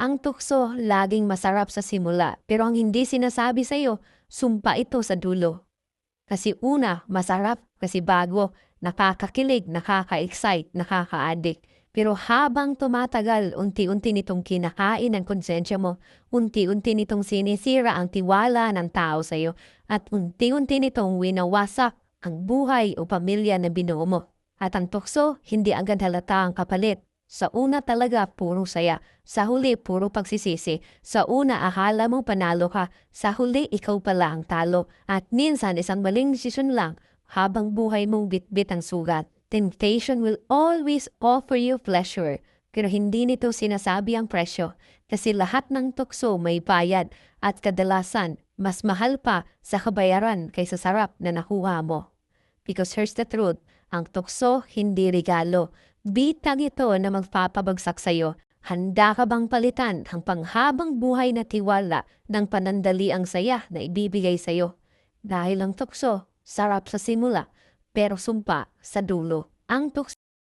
Ang tukso laging masarap sa simula, pero ang hindi sinasabi sa'yo, sumpa ito sa dulo. Kasi una, masarap kasi bago, nakakakilig, nakaka-excite, nakaka-addict. Pero habang tumatagal, unti-unti nitong kinakain ang konsensya mo, unti-unti nitong sinisira ang tiwala ng tao sa'yo, at unti-unti nitong winawasak ang buhay o pamilya na binuo mo. At ang tukso, hindi agad halata ang kapalit. Sa una talaga, puro saya. Sa huli, puro pagsisisi. Sa una, akala mo panalo ka. Sa huli, ikaw pala ang talo. At minsan, isang maling desisyon lang habang buhay mong bitbit ang sugat. Temptation will always offer you pleasure. Pero hindi nito sinasabi ang presyo. Kasi lahat ng tukso may bayad at kadalasan, mas mahal pa sa kabayaran kaysa sarap na nakuha mo. Because here's the truth, ang tukso hindi regalo. Bitag ito na magpapabagsak sa'yo. Handa ka bang palitan ang panghabang buhay na tiwala ng panandaliang saya na ibibigay sa'yo? Dahil ang tukso, sarap sa simula, pero sumpa sa dulo. Ang tukso